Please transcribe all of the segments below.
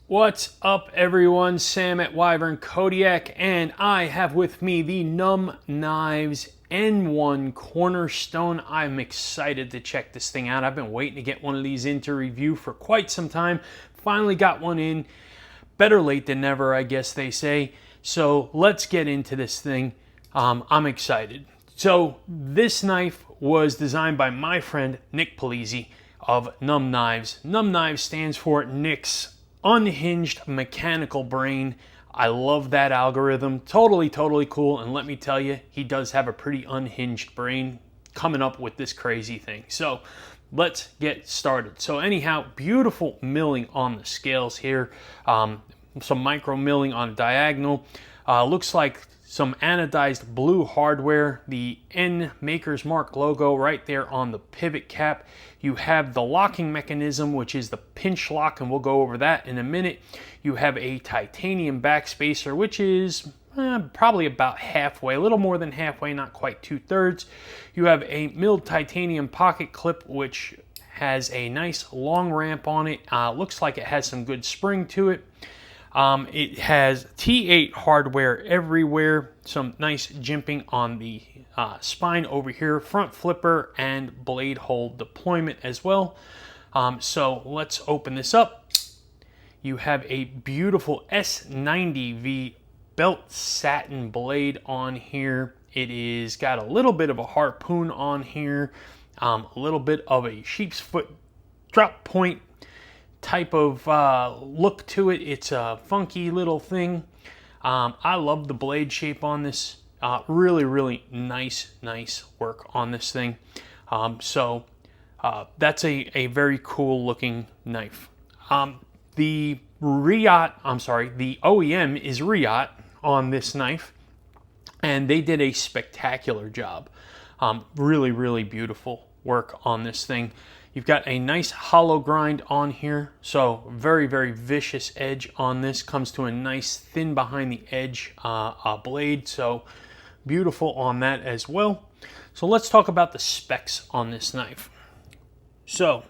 What's up, everyone? Sam at Wyvern Kodiak, and I have with me the NUMB Knives N1 Cornerstone. I'm excited to check this thing out. I've been waiting to get one of these into review for quite some time. Finally got one in. Better late than never, I guess they say. So let's get into this thing. I'm excited. So this knife was designed by my friend Nick Polizzi of NUMB Knives. NUMB Knives stands for Nick's Unhinged Mechanical Brain. I love that algorithm. Totally cool. And let me tell you, he does have a pretty unhinged brain coming up with this crazy thing. So let's get started. So anyhow, beautiful milling on the scales here. Some micro milling on diagonal. Looks like some anodized blue hardware, the N Maker's Mark logo right there on the pivot cap. You have the locking mechanism, which is the PinchLOK, and we'll go over that in a minute. You have a titanium backspacer, which is probably about halfway, a little more than halfway, not quite 2/3. You have a milled titanium pocket clip, which has a nice long ramp on it. Looks like it has some good spring to it. It has T8 hardware everywhere, some nice jimping on the spine over here, front flipper and blade hole deployment as well. So let's open this up. You have a beautiful S90V belt satin blade on here. It is got a little bit of a harpoon on here, a little bit of a sheep's foot drop point type of look to it. It's a funky little thing. I love the blade shape on this. Really nice work on this thing. So that's a very cool looking knife. The OEM is Riot on this knife, and they did a spectacular job. Really beautiful work on this thing. You've got a nice hollow grind on here, so very vicious edge on this. Comes to a nice thin behind the edge blade, so beautiful on that as well. So let's talk about the specs on this knife. So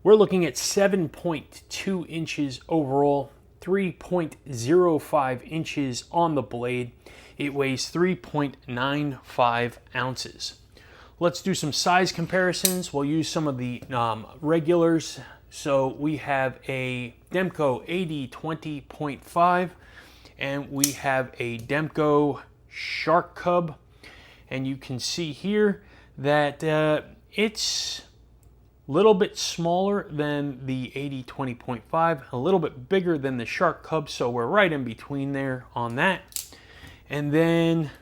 we're looking at 7.2 inches overall, 3.05 inches on the blade. It weighs 3.95 ounces. Let's do some size comparisons. We'll use some of the regulars. So we have a Demko AD 20.5, and we have a Demko Shark Cub. And you can see here that it's a little bit smaller than the AD 20.5, a little bit bigger than the Shark Cub, so we're right in between there on that. And then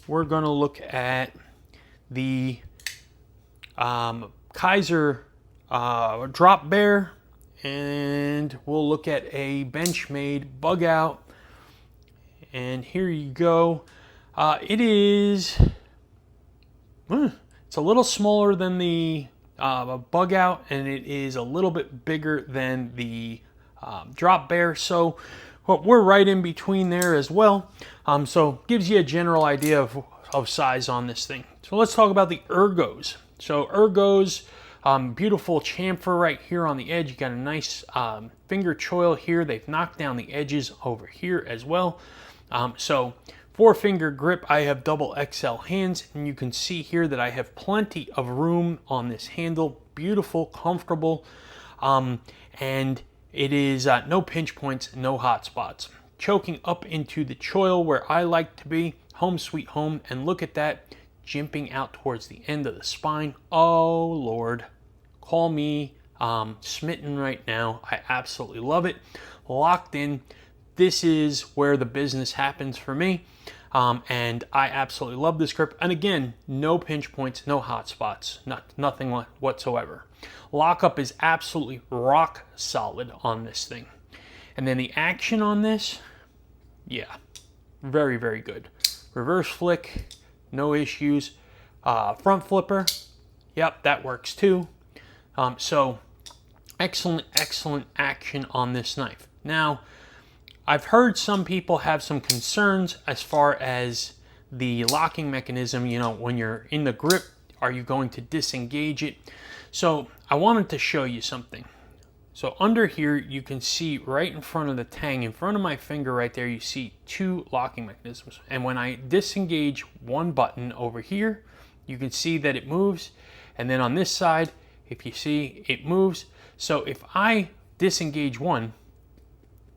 we're gonna look at the Kaiser drop bear, and we'll look at a Benchmade bug out. And here you go. It's a little smaller than the bug out, and it is a little bit bigger than the drop bear. So we're right in between there as well. So gives you a general idea of size on this thing. So let's talk about the ergos. So ergos, beautiful chamfer right here on the edge. You got a nice finger choil here. They've knocked down the edges over here as well. So 4-finger grip. I have double XL hands, and you can see here that I have plenty of room on this handle. Beautiful, comfortable, and it is no pinch points, no hot spots. Choking up into the choil where I like to be. Home sweet home, and look at that, jimping out towards the end of the spine. Oh Lord, call me smitten right now. I absolutely love it. Locked in. This is where the business happens for me, and I absolutely love this grip. And again, no pinch points, no hot spots, nothing whatsoever. Lockup is absolutely rock solid on this thing. And then the action on this, yeah, very good. Reverse flick, no issues. Front flipper, yep, that works too. So excellent action on this knife. Now, I've heard some people have some concerns as far as the locking mechanism. You know, when you're in the grip, are you going to disengage it? So I wanted to show you something. So under here, you can see right in front of the tang, in front of my finger right there, you see 2 locking mechanisms. And when I disengage one button over here, you can see that it moves. And then on this side, if you see, it moves. So if I disengage one,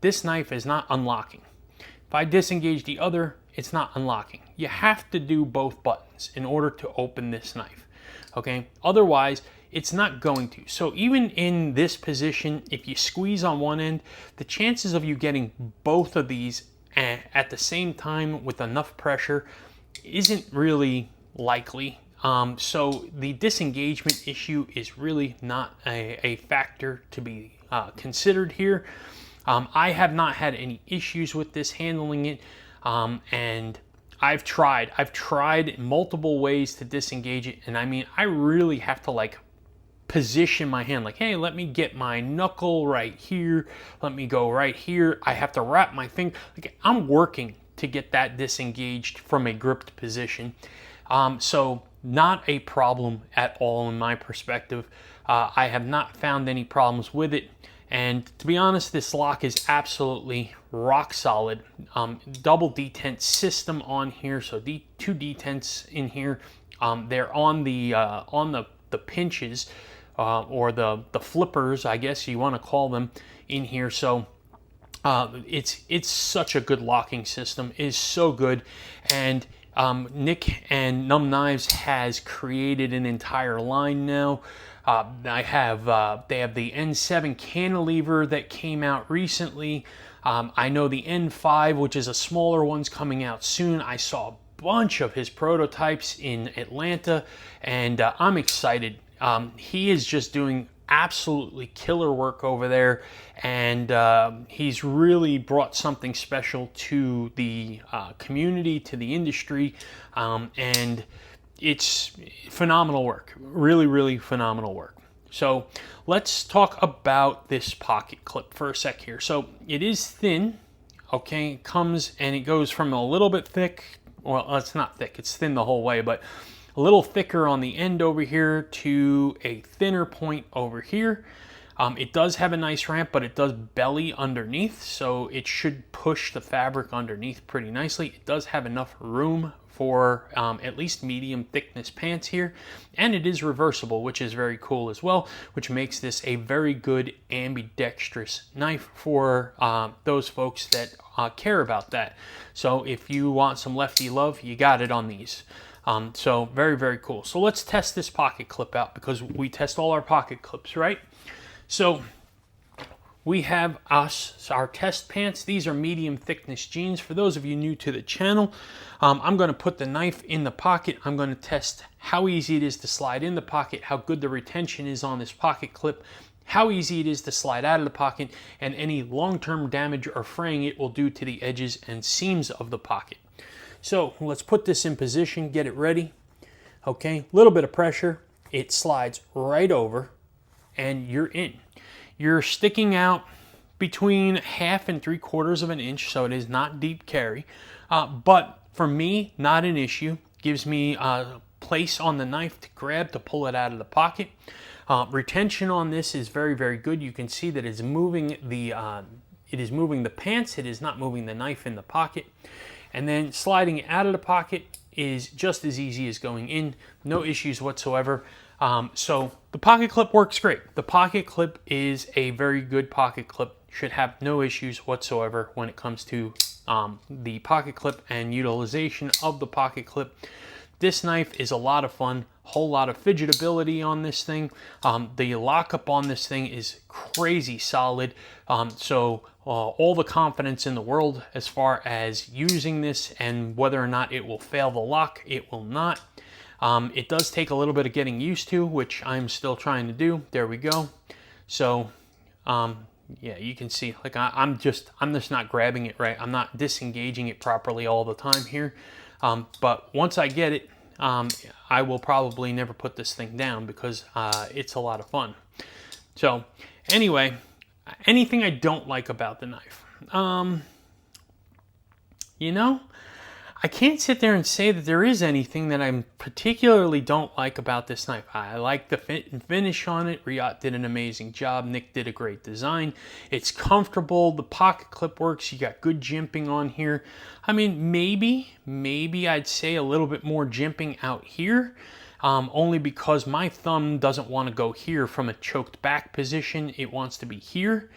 this knife is not unlocking. If I disengage the other, it's not unlocking. You have to do both buttons in order to open this knife, okay? Otherwise, it's not going to. So even in this position, if you squeeze on one end, the chances of you getting both of these at the same time with enough pressure isn't really likely. So the disengagement issue is really not a factor to be considered here. I have not had any issues with this handling it, and I've tried multiple ways to disengage it, and I mean, I really have to like position my hand like, hey, let me get my knuckle right here, let me go right here. I have to wrap my finger, like I'm working to get that disengaged from a gripped position. So not a problem at all in my perspective. I have not found any problems with it. And to be honest, this lock is absolutely rock solid. Double detent system on here, so 2 detents in here. They're on the pinches or the flippers, I guess you want to call them, in here. So it's such a good locking system. It is so good, and Nick and NUMB Knives has created an entire line now. They have the N7 cantilever that came out recently. I know the N5, which is a smaller one's coming out soon. I saw a bunch of his prototypes in Atlanta, and I'm excited. He is just doing absolutely killer work over there, and he's really brought something special to the community, to the industry, and it's phenomenal work. Really, really phenomenal work. So let's talk about this pocket clip for a sec here. So it is thin, okay? It comes and it goes from a little bit thick, well, it's not thick, it's thin the whole way, but a little thicker on the end over here to a thinner point over here. It does have a nice ramp, but it does belly underneath, so it should push the fabric underneath pretty nicely. It does have enough room for at least medium thickness pants here, and it is reversible, which is very cool as well, which makes this a very good ambidextrous knife for those folks that care about that. So if you want some lefty love, you got it on these. So very, very cool. So let's test this pocket clip out, because we test all our pocket clips, right? So we have our test pants. These are medium thickness jeans. For those of you new to the channel, I'm going to put the knife in the pocket. I'm going to test how easy it is to slide in the pocket, how good the retention is on this pocket clip, how easy it is to slide out of the pocket, and any long-term damage or fraying it will do to the edges and seams of the pocket. So let's put this in position, get it ready. Okay, a little bit of pressure, it slides right over, and you're in. You're sticking out between 1/2 and 3/4 of an inch, so it is not deep carry. But for me, not an issue. Gives me place on the knife to grab to pull it out of the pocket. Retention on this is very, very good. You can see that it's moving the pants. It is not moving the knife in the pocket. And then sliding it out of the pocket is just as easy as going in. No issues whatsoever. So the pocket clip works great. The pocket clip is a very good pocket clip. Should have no issues whatsoever when it comes to the pocket clip and utilization of the pocket clip. This knife is a lot of fun, whole lot of fidgetability on this thing. The lockup on this thing is crazy solid. So all the confidence in the world as far as using this, and whether or not it will fail the lock, it will not. It does take a little bit of getting used to, which I'm still trying to do. There we go. So yeah, you can see, like I'm just not grabbing it right. I'm not disengaging it properly all the time here. But once I get it, I will probably never put this thing down, because it's a lot of fun. So anyway, anything I don't like about the knife? You know, I can't sit there and say that there is anything that I particularly don't like about this knife. I like the fit and finish on it. Riyadh did an amazing job. Nick did a great design. It's comfortable. The pocket clip works. You got good jimping on here. I mean, maybe I'd say a little bit more jimping out here. Only because my thumb doesn't want to go here from a choked back position. It wants to be here.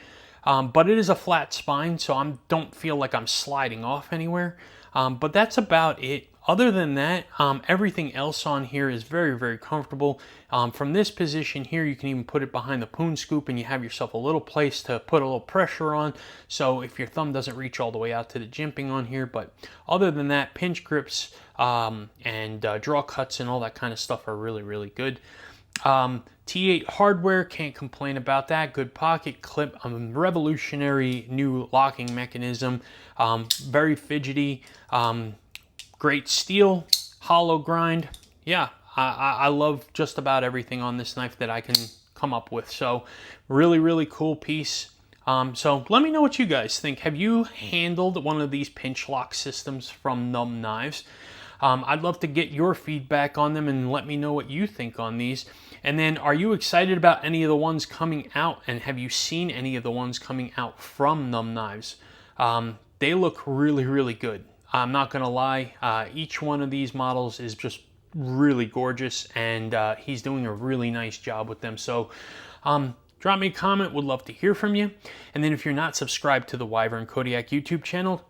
But it is a flat spine, so I don't feel like I'm sliding off anywhere. But that's about it. Other than that, everything else on here is very, very comfortable. From this position here, you can even put it behind the poon scoop and you have yourself a little place to put a little pressure on. So if your thumb doesn't reach all the way out to the jimping on here. But other than that, pinch grips and draw cuts and all that kind of stuff are really, really good. T8 hardware, can't complain about that. Good pocket clip, revolutionary new locking mechanism, very fidgety, great steel, hollow grind. Yeah, I love just about everything on this knife that I can come up with. So really, really cool piece. So let me know what you guys think. Have you handled one of these PinchLOK systems from NUMB knives? I'd love to get your feedback on them and let me know what you think on these. And then, are you excited about any of the ones coming out? And have you seen any of the ones coming out from NUMB knives? They look really, really good. I'm not going to lie. Each one of these models is just really gorgeous, and he's doing a really nice job with them. So drop me a comment. Would love to hear from you. And then if you're not subscribed to the Wyvern Kodiak YouTube channel,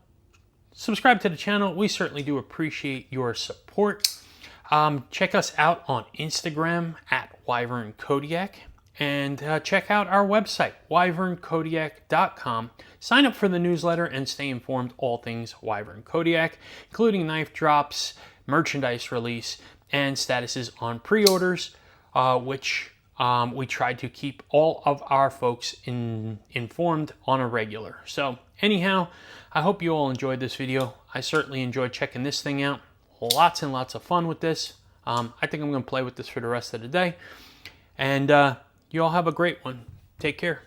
subscribe to the channel. We certainly do appreciate your support. Check us out on Instagram at Wyvern Kodiak, and check out our website, wyvernkodiak.com. Sign up for the newsletter and stay informed all things Wyvern Kodiak, including knife drops, merchandise release, and statuses on pre-orders, which we try to keep all of our folks informed on a regular. So anyhow, I hope you all enjoyed this video. I certainly enjoyed checking this thing out. Lots and lots of fun with this. I think I'm going to play with this for the rest of the day. And you all have a great one. Take care.